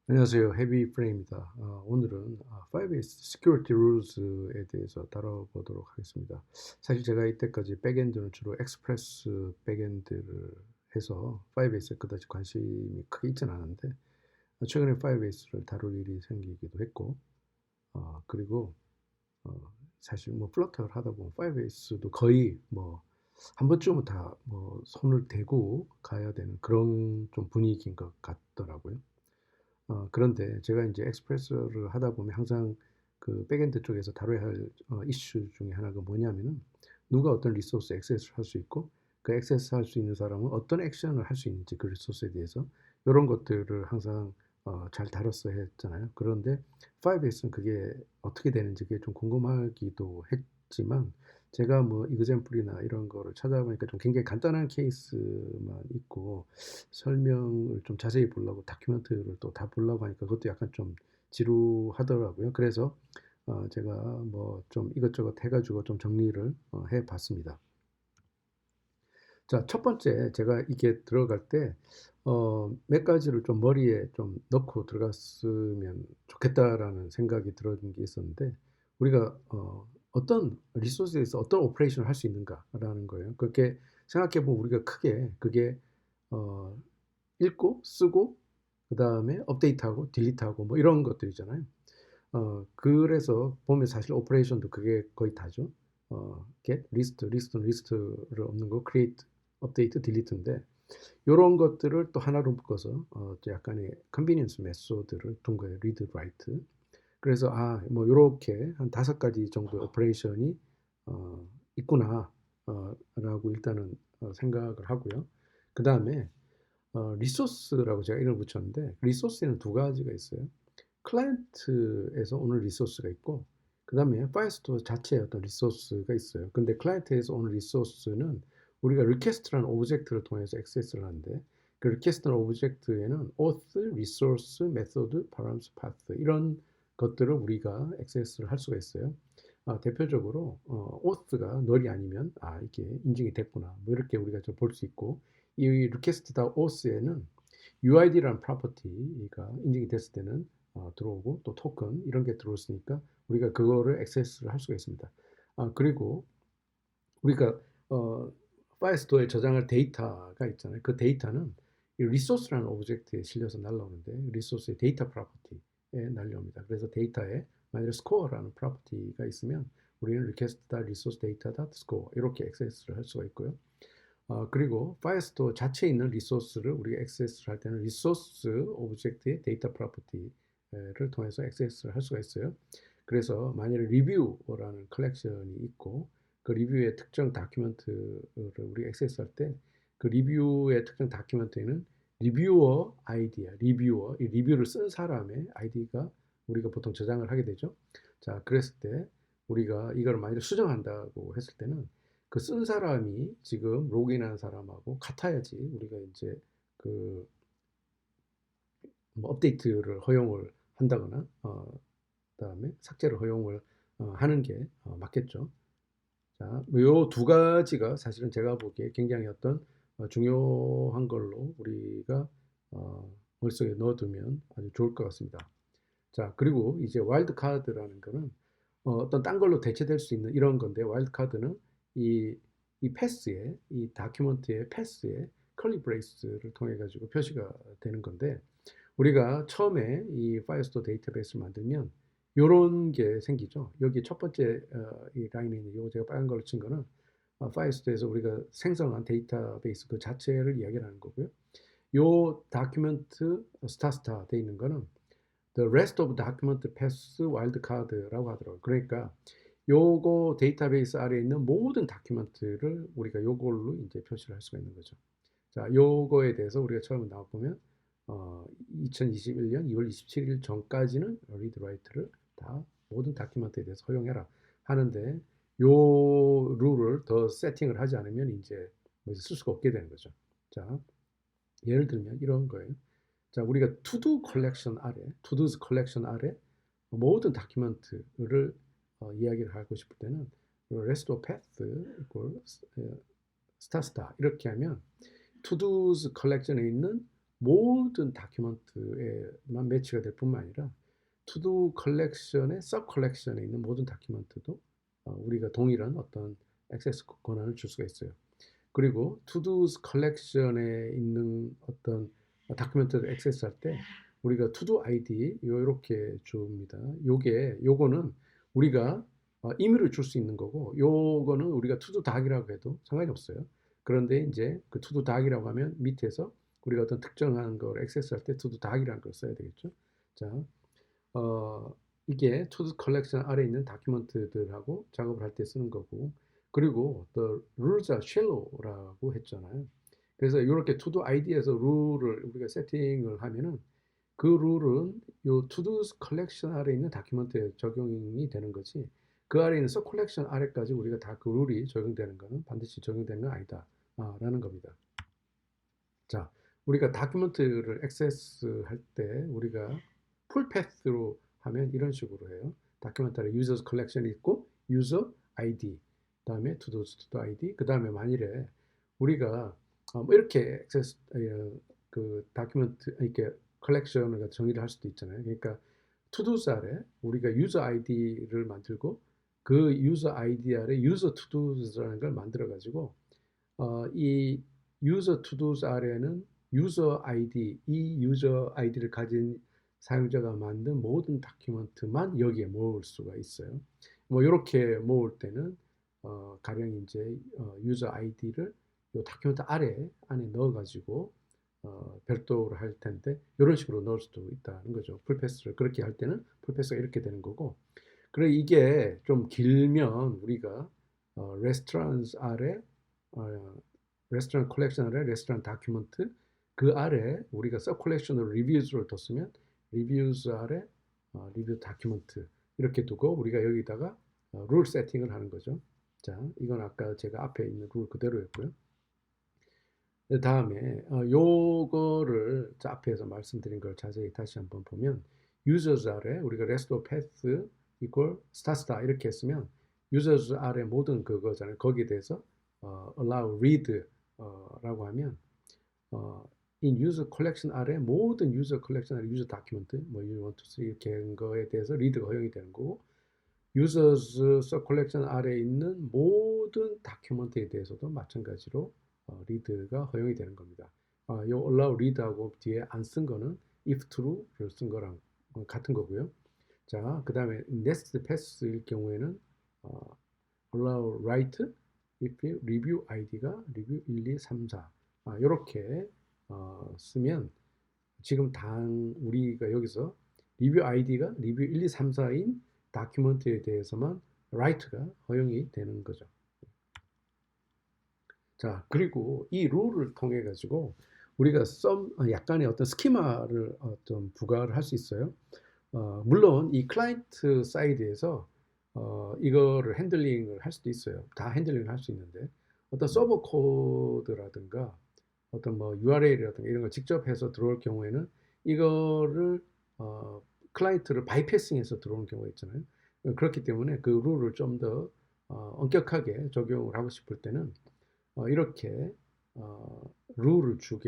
안녕하세요. 헤비프레임입니다. 오늘은 5S Security Rules에 대해서 다뤄보도록 하겠습니다. 사실 제가 이때까지 백엔드는 주로 익스프레스 백엔드를 해서 5S에 그다지 관심이 크게 있지는 않은데 최근에 5S를 다룰 일이 생기기도 했고 그리고 어, 사실 뭐 플러터를 하다 보면 5S도 거의 뭐 한 번쯤은 다 뭐 손을 대고 가야 되는 그런 좀 분위기인 것 같더라고요. 그런데 제가 이제 엑스프레스를 하다 보면 항상 그 백엔드 쪽에서 다뤄야 할 이슈 중에 하나가 뭐냐면은 누가 어떤 리소스 액세스를 할 수 있고 그 액세스 할 수 있는 사람은 어떤 액션을 할 수 있는지 그 리소스에 대해서 이런 것들을 항상 잘 다뤘어야 했잖아요. 그런데 5S는 그게 어떻게 되는지 그게 좀 궁금하기도 했지만 제가 뭐 이그젬플이나 이런 거를 찾아보니까 좀 굉장히 간단한 케이스만 있고 설명을 좀 자세히 보려고 다큐멘터리를 또 다 보려고 하니까 그것도 약간 좀 지루하더라고요. 그래서 제가 뭐 좀 이것저것 해가지고 좀 정리를 해봤습니다. 자, 첫 번째 제가 이게 들어갈 때 몇 가지를 좀 머리에 좀 넣고 들어갔으면 좋겠다라는 생각이 들은 게 있었는데 우리가 어떤 리소스에서 어떤 오퍼레이션을 할 수 있는가라는 거예요. 그렇게 생각해 보면 우리가 크게 그게 어, 읽고 쓰고 그다음에 업데이트하고 딜리트하고 뭐 이런 것들이잖아요. 그래서 보면 사실 오퍼레이션도 그게 거의 다죠. get, 리스트는 리스트를 없는 거, create, update, delete인데 이런 것들을 또 하나로 묶어서 약간의 컨비니언스 메소드를 둔 거예요. read, write. 그래서 뭐 이렇게 한 5가지 정도의 오퍼레이션이 있구나 라고 일단은 생각을 하고요. 그 다음에 리소스라고 제가 이름을 붙였는데 리소스에는 두 가지가 있어요. 클라이언트에서 오는 리소스가 있고 그 다음에 파이어스토어 자체에 어떤 리소스가 있어요. 근데 클라이언트에서 오는 리소스는 우리가 리퀘스트라는 오브젝트를 통해서 액세스를 하는데 그 리퀘스트라는 오브젝트에는 auth, resource, method, params, path 이런 것들을 우리가 액세스를 할 수가 있어요. 대표적으로 auth가 널이 아니면 이게 인증이 됐구나 뭐 이렇게 우리가 볼 수 있고 이 리퀘스트 auth에는 UID라는 프로퍼티가 인증이 됐을 때는 들어오고 또 토큰 이런 게 들어왔으니까 우리가 그거를 액세스를 할 수가 있습니다. 그리고 우리가 파일스토어에 저장할 데이터가 있잖아요. 그 데이터는 이 리소스라는 오브젝트에 실려서 날라오는데 리소스의 데이터 프로퍼티에 날려옵니다. 그래서 데이터에 만약에 스코어라는 프로퍼티가 있으면 우리는 request resource data score 이렇게 액세스를 할 수가 있고요. 그리고 파일스토어 자체에 있는 리소스를 우리가 액세스를 할 때는 리소스 오브젝트의 데이터 프로퍼티를 통해서 액세스를 할 수가 있어요. 그래서 만약에 리뷰라는 컬렉션이 있고 그 리뷰의 특정 다큐멘트를 우리가 액세스할 때 그 리뷰의 특정 다큐멘트에는 리뷰어 아이디야, 리뷰어, 이 리뷰를 쓴 사람의 아이디가 우리가 보통 저장을 하게 되죠. 자, 그랬을 때 우리가 이걸 만약에 수정한다고 했을 때는 그 쓴 사람이 지금 로그인한 사람하고 같아야지 우리가 이제 그 뭐 업데이트를 허용을 한다거나 그다음에 삭제를 허용을 하는 게 맞겠죠. 자, 요 두 가지가 사실은 제가 보기에 굉장히 어떤 중요한 걸로 우리가 머릿속에 넣어두면 아주 좋을 것 같습니다. 자, 그리고 이제 와일드 카드라는 거는 어떤 딴 걸로 대체될 수 있는 이런 건데 와일드 카드는 이, 이 패스에 이 다큐멘트의 패스에 컬리 브레이스를 통해 가지고 표시가 되는 건데 우리가 처음에 이 파이어스토어 데이터베이스를 만들면 요런 게 생기죠. 여기 첫 번째 이 라인에 있는 요 제가 빨간 걸로 친 거는 파이어스토어에서 우리가 생성한 데이터베이스 그 자체를 이야기하는 거고요. 요 다큐멘트 스타 돼 있는 거는 the rest of document pass wildcard라고 하더라고요. 그러니까 요거 데이터베이스 아래에 있는 모든 다큐멘트를 우리가 요걸로 이제 표시를 할 수가 있는 거죠. 자, 요거에 대해서 우리가 처음에 나와보면 2021년 2월 27일 전까지는 read write를 다 모든 다큐멘트에 대해서 허용해라 하는데 요 룰을 더 세팅을 하지 않으면 이제 쓸 수가 없게 되는 거죠. 자, 예를 들면 이런 거예요. 자, 우리가 투두 컬렉션 아래, 투두스 컬렉션 아래 모든 다큐멘트를 이야기를 하고 싶을 때는 rest of path equals 스타 이렇게 하면 투두스 컬렉션에 있는 모든 다큐멘트에만 매치가 될 뿐만 아니라 투두 컬렉션의 서브 컬렉션에 있는 모든 다큐멘트도 우리가 동일한 어떤 액세스 권한을 줄 수가 있어요. 그리고 투두 컬렉션에 있는 어떤 다큐멘트를 액세스할 때 우리가 투두 아이디 요렇게 줍니다. 요거는 우리가 임의로 줄 수 있는 거고, 요거는 우리가 투두 닥이라고 해도 상관이 없어요. 그런데 이제 그 투두 닥이라고 하면 밑에서 우리가 어떤 특정한 걸 액세스할 때 투두 닥이라는 걸 써야 되겠죠. 자, 어, 이게 투두 컬렉션 아래에 있는 다큐멘트들하고 작업을 할 때 쓰는 거고, 그리고 the rules are shallow라고 했잖아요. 그래서 이렇게 투두 아이디에서 룰을 우리가 세팅을 하면은 그 룰은 요 투두 컬렉션 아래에 있는 다큐멘트에 적용이 되는 거지, 그 아래에 있는 서 컬렉션 아래까지 우리가 다 그 룰이 적용되는 거는 반드시 적용되는 건 아니다 라는 겁니다. 자, 우리가 다큐멘트를 액세스할 때 우리가 풀 패스로 하면 이런 식으로 해요. 다큐멘트 아래 유저 컬렉션이 있고 유저 아이디, 그다음에 투두 아이디, 그다음에 만일에 우리가 뭐 이렇게 액세스 그 다큐멘트 이렇게 컬렉션을 정의를 할 수도 있잖아요. 그러니까 투두스 아래 우리가 유저 아이디를 만들고 그 유저 아이디 아래 유저 투두스라는 걸 만들어 가지고 이 유저 투두스 아래에는 유저 아이디, 이 유저 아이디를 가진 사용자가 만든 모든 다큐멘트만 여기에 모을 수가 있어요. 뭐 이렇게 모을 때는 가령 이제 유저 아이디를 이 다큐멘트 안에 넣어가지고 별도로 할 텐데 이런 식으로 넣을 수도 있다는 거죠. 풀패스를 그렇게 할 때는 풀패스가 이렇게 되는 거고, 그래 이게 좀 길면 우리가 레스토랑스 아래 레스토랑 컬렉션 아래 레스토랑 다큐멘트, 그 아래 우리가 서 컬렉션으로 리뷰즈를 뒀으면 리뷰즈 아래 리뷰 다큐멘트 이렇게 두고 우리가 여기다가 룰 세팅을 하는 거죠. 자, 이건 아까 제가 앞에 있는 룰 그대로였고요. 그 다음에 요거를 앞에서 말씀드린 걸 자세히 다시 한번 보면 유저즈 아래 우리가 restore path equal 스타 이렇게 했으면 유저즈 아래 모든 그거잖아요. 거기에 대해서 allow read 라고 하면 in user collection 아래 모든 유저 컬렉션 아래 유저 다큐멘트 뭐 you want to see 이렇게 한 거에 대해서 리드가 허용이 되는 거고, users collection 아래에 있는 모든 다큐멘트에 대해서도 마찬가지로 리드가 허용이 되는 겁니다. 요 allow read하고 뒤에 안 쓴 거는 if true를 쓴 거랑 같은 거고요. 자, 그 다음에 next pass일 경우에는 allow write if review id가 review 1, 2, 3, 4 이렇게 쓰면 지금 우리가 여기서 리뷰 아이디가 리뷰 1, 2, 3, 4인 다큐멘트에 대해서만 write가 허용이 되는 거죠. 자, 그리고 이 룰을 통해 가지고 우리가 약간의 어떤 스키마를 좀 부과를 할 수 있어요. 물론 이 클라이언트 사이드에서 이거를 핸들링을 할 수도 있어요. 다 핸들링을 할 수 있는데 어떤 서버 코드라든가 어떤 뭐 URL이라든가 이런 걸 직접 해서 들어올 경우에는 이거를 클라이언트를 바이패싱해서 들어오는 경우가 있잖아요. 그렇기 때문에 그 룰을 좀 더 엄격하게 적용을 하고 싶을 때는 이렇게 룰을 줄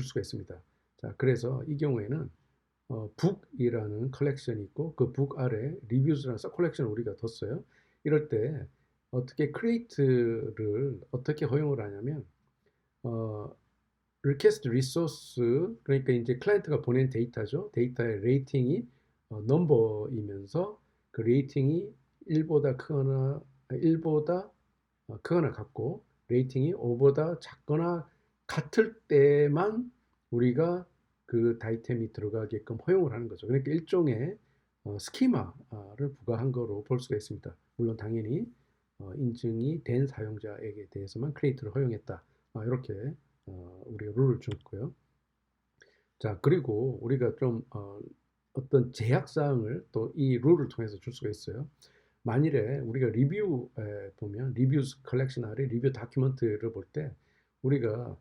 수가 있습니다. 자, 그래서 이 경우에는 북이라는 컬렉션이 있고 그 북 아래 리뷰즈라는 서 컬렉션을 우리가 뒀어요. 이럴 때 어떻게 크리에이트를 어떻게 허용을 하냐면 request resource, 그러니까 이제 클라이언트가 보낸 데이터죠. 데이터의 레이팅이 넘버이면서 그 레이팅이 1보다 크거나 같고 레이팅이 5보다 작거나 같을 때만 우리가 그 아이템이 들어가게끔 허용을 하는 거죠. 그러니까 일종의 스키마를 부과한 거로 볼 수가 있습니다. 물론 당연히 인증이 된 사용자에게 대해서만 크리에이트를 허용했다. 이렇게 우리가 룰을 줬고요. 자, 그리고 우리가 좀 어떤 제약 사항을 또 이 룰을 통해서 줄 수가 있어요. 만일에 우리가 리뷰에 보면 리뷰 컬렉션 아래 리뷰 다큐멘트를 볼 때 우리가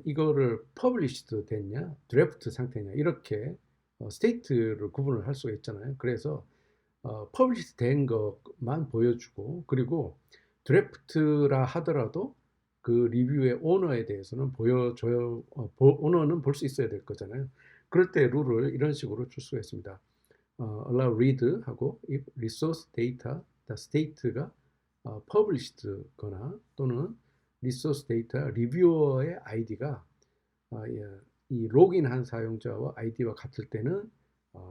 이거를 퍼블리시드 됐냐, 드래프트 상태냐 이렇게 스테이트를 구분을 할 수가 있잖아요. 그래서 퍼블리시드 된 것만 보여주고, 그리고 드래프트라 하더라도 그 리뷰의 오너에 대해서는 보여줘요. 오너는 볼 수 있어야 될 거잖아요. 그럴 때 룰을 이런 식으로 줄 수가 있습니다. allow read 하고 if resource data the state가 published거나 또는 resource data reviewer의 id가 이 로그인한 사용자와 아이디와 같을 때는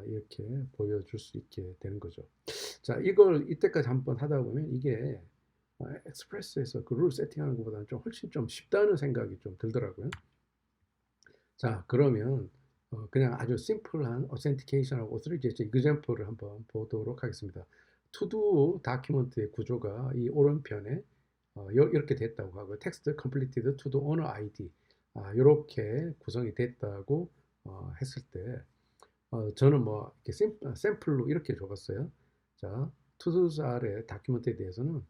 이렇게 보여줄 수 있게 되는 거죠. 자, 이걸 이때까지 한번 하다 보면 이게 엑스프레스에서 그 룰 세팅하는 것보다는 좀 훨씬 좀 쉽다는 생각이 좀 들더라고요. 자, 그러면 그냥 아주 심플한 authentication하고 authorization example을 한번 보도록 하겠습니다. to-do 다큐멘트의 구조가 이 오른편에 이렇게 됐다고 하고 text completed to the owner ID 이렇게 구성이 됐다고 했을 때 저는 뭐 이렇게 샘플로 이렇게 적었어요. 자, to-do's 아래 다큐멘트에 대해서는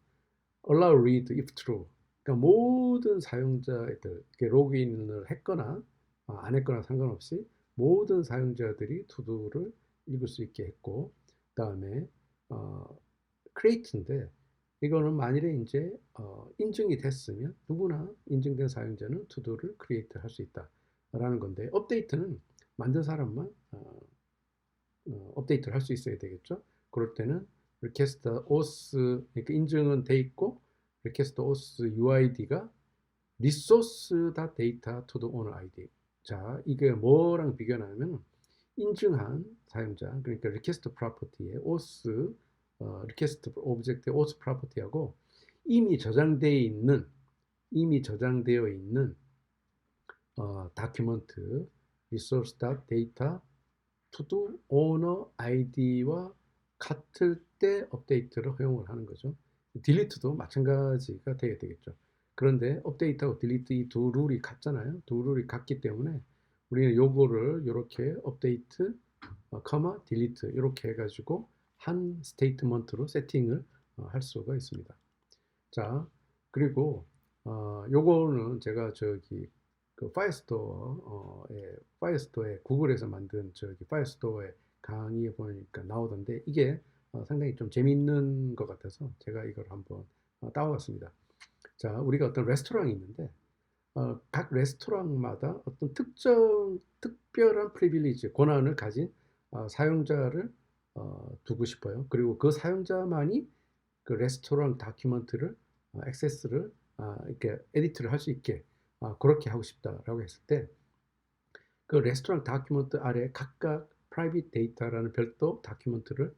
allow read if true. 그러니까 모든 사용자들 로그인을 했거나 안 했거나 상관없이 모든 사용자들이 투두를 읽을 수 있게 했고, 그다음에 create인데 이거는 만일에 이제 인증이 됐으면 누구나 인증된 사용자는 투두를 create 할 수 있다라는 건데, 업데이트는 만든 사람만 업데이트를 할 수 있어야 되겠죠. 그럴 때는 request auth, 그러니까 인증은 돼 있고 request auth UID가 resource.data to the owner ID. 자, 이게 뭐랑 비교하냐면 인증한 사용자, 그러니까 request property의 auth, request object의 auth property하고 이미 저장되어 있는 다큐멘트 resource.data to the owner ID와 같을 때 업데이트를 허용을 하는 거죠. 딜리트도 마찬가지가 돼야 되겠죠. 그런데 업데이트하고 딜리트 이 두 룰이 같잖아요. 두 룰이 같기 때문에 우리는 요거를 이렇게 업데이트, 커마, 딜리트 이렇게 해가지고 한 스테이트먼트로 세팅을 할 수가 있습니다. 자, 그리고 요거는 제가 저기 그 파이어스토어에 구글에서 만든 저기 파이어스토어에 강의에 보니까 나오던데 이게 상당히 좀 재밌는 것 같아서 제가 이걸 한번 따와봤습니다. 자, 우리가 어떤 레스토랑이 있는데 각 레스토랑마다 어떤 특별한 프리빌리지, 권한을 가진 사용자를 두고 싶어요. 그리고 그 사용자만이 그 레스토랑 다큐멘트를 액세스를 이렇게 에디트를 할 수 있게 그렇게 하고 싶다라고 했을 때 그 레스토랑 다큐멘트 아래 각각 프라이빗 데이터라는 별도 다큐멘트를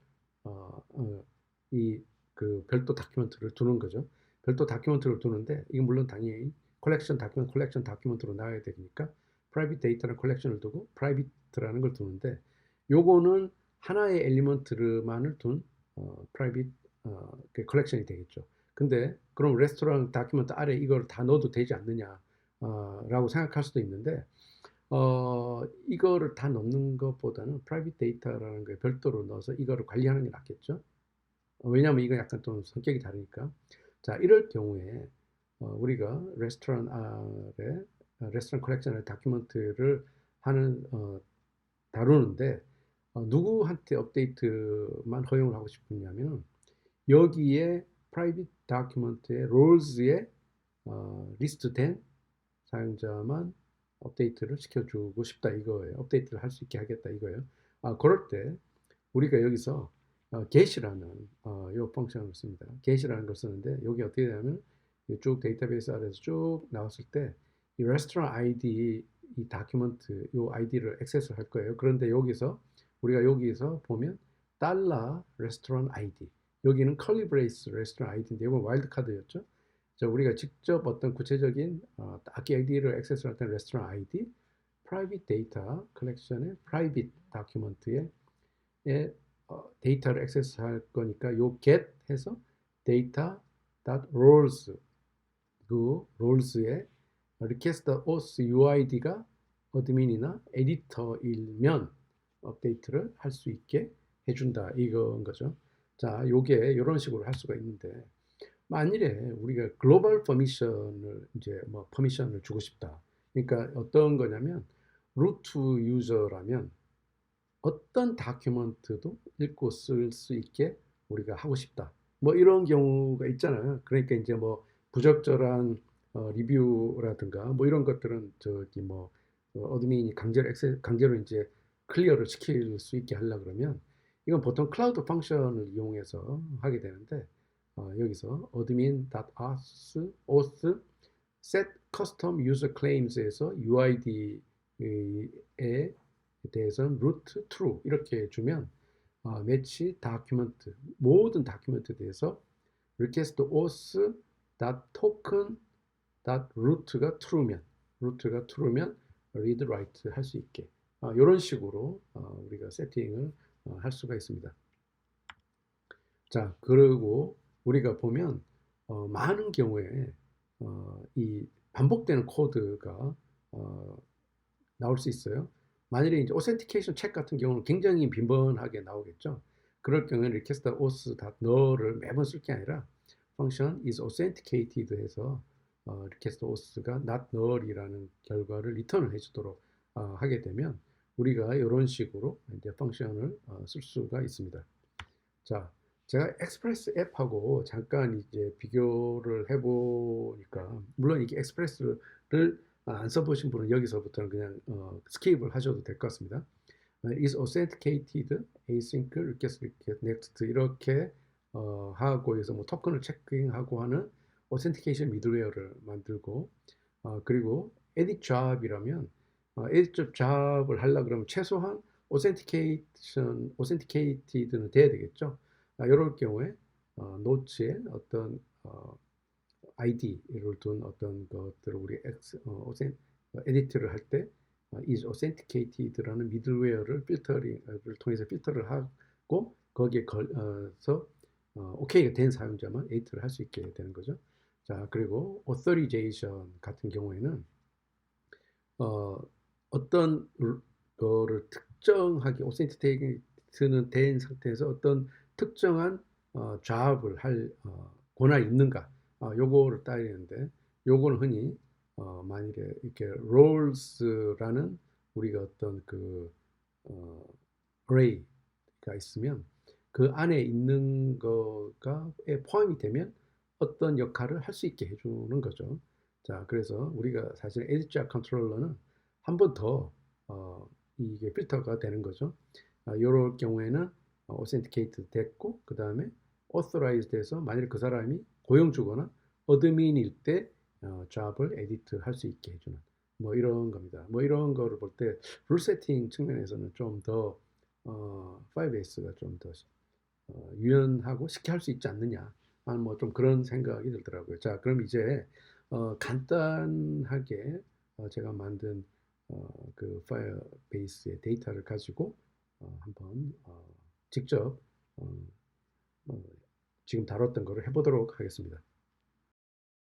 이 그 별도 다큐멘트를 두는 거죠. 별도 다큐멘트를 두는데 이건 물론 당연히 컬렉션 다큐멘트로 나와야 되니까 프라이빗 데이터라는 컬렉션을 두고 프라이빗라는 걸 두는데 요거는 하나의 엘리먼트만을 둔 프라이빗 컬렉션이 되겠죠. 근데 그럼 레스토랑 다큐멘트 아래 이걸 다 넣어도 되지 않느냐 라고 생각할 수도 있는데 이거를 다 넣는 것보다는 프라이빗 데이터라는 거에 별도로 넣어서 이거를 관리하는 게 낫겠죠. 왜냐하면 이거 약간 좀 성격이 다르니까. 자, 이럴 경우에 우리가 레스토랑 컬렉션의 다큐멘트를 하는 다루는데 누구한테 업데이트만 허용을 하고 싶으냐면 여기에 프라이빗 다큐멘트의 롤즈에 리스트된 사용자만 업데이트를 시켜주고 싶다 이거예요. 업데이트를 할 수 있게 하겠다 이거예요. 그럴 때 우리가 여기서 get이라는 요 펑션을 씁니다. get이라는 걸 쓰는데 여기 어떻게 되냐면 쭉 데이터베이스 아래에서 쭉 나왔을 때 이 레스토랑 아이디 이 다큐멘트 요 아이디를 액세스 할 거예요. 그런데 우리가 여기서 보면 달러 레스토랑 아이디 여기는 컬리 브레이스 레스토랑 아이디인데 이건 와일드 카드였죠. 자, 우리가 직접 어떤 구체적인 아이디를 액세스할 때 레스토랑 아이디 프라이빗 데이터 컬렉션의 프라이빗 다큐멘트에 데이터를 액세스할 거니까 요 get 해서 data.roles 그 롤스의 request auth UID가 어드민이나 에디터이면 업데이트를 할 수 있게 해준다 이건 거죠. 자, 요게 이런 식으로 할 수가 있는데 만일에 우리가 글로벌 퍼미션을 이제 뭐 퍼미션을 주고 싶다. 그러니까 어떤 거냐면 루트 유저라면 어떤 다큐멘트도 읽고 쓸 수 있게 우리가 하고 싶다. 뭐 이런 경우가 있잖아요. 그러니까 이제 뭐 부적절한 리뷰라든가 뭐 이런 것들은 저기 뭐 어드민이 강제로 이제 클리어를 시킬 수 있게 하려 그러면 이건 보통 클라우드 펑션을 이용해서 하게 되는데 여기서 admin.auth set custom user claims에서 UID에 대해서는 root true 이렇게 주면 매치 다큐멘트 모든 다큐멘트에 대해서 request auth token root가 true면 read write 할 수 있게 이런 식으로 우리가 세팅을 할 수가 있습니다. 자, 그리고 우리가 보면 많은 경우에 이 반복되는 코드가 나올 수 있어요. 만일에 이제 오센티케이션 책 같은 경우는 굉장히 빈번하게 나오겠죠. 그럴 경우에는 request auth.null을 매번 쓸 게 아니라 function is authenticated 해서 request auth가 not null이라는 결과를 리턴을 해주도록 하게 되면 우리가 이런 식으로 이제 펑션을 쓸 수가 있습니다. 자, 제가 엑스프레스 앱하고 잠깐 이제 비교를 해보니까 물론 이게 엑스프레스를 안 써보신 분은 여기서부터는 그냥 스킵을 하셔도 될 것 같습니다. is authenticated, async, request, next 이렇게 하고 해서 뭐 토큰을 체킹하고 하는 authentication middleware를 만들고 그리고 edit job이라면 edit job을 하려 그러면 최소한 authenticated는 돼야 되겠죠. 이럴 경우에 노츠에 어떤 ID를 둔 어떤 것들을 우리 에디트를 할 때 is authenticated라는 미들웨어를 필터링을 통해서 필터를 하고 거기에 걸서 OK가 된 사용자만 에디트를 할 수 있게 되는 거죠. 자, 그리고 authorization 같은 경우에는 어떤 거를 특정하게 authenticate는 된 상태에서 어떤 특정한 잡을 할 권한이 있는가 요거를 따지는데 요거는 흔히 만일에 이렇게 롤스라는 우리가 어떤 그 array가 있으면 그 안에 있는 거가 포함이 되면 어떤 역할을 할 수 있게 해주는 거죠. 자, 그래서 우리가 사실 에디지 컨트롤러는 한 번 더 이게 필터가 되는 거죠. 이럴 경우에는 authenticated 됐고 그 다음에 authorized 돼서 만일 그 사람이 고용주거나 어드민일 때 잡을 에디트 할 수 있게 해주는 뭐 이런 겁니다. 뭐 이런 거를 볼 때 룰 세팅 측면에서는 좀 더 5S가 좀 더 유연하고 쉽게 할 수 있지 않느냐 뭐 좀 그런 생각이 들더라고요. 자, 그럼 이제 간단하게 제가 만든 그 파이어베이스의 데이터를 가지고 한번 직접 지금 다뤘던 거를 해보도록 하겠습니다.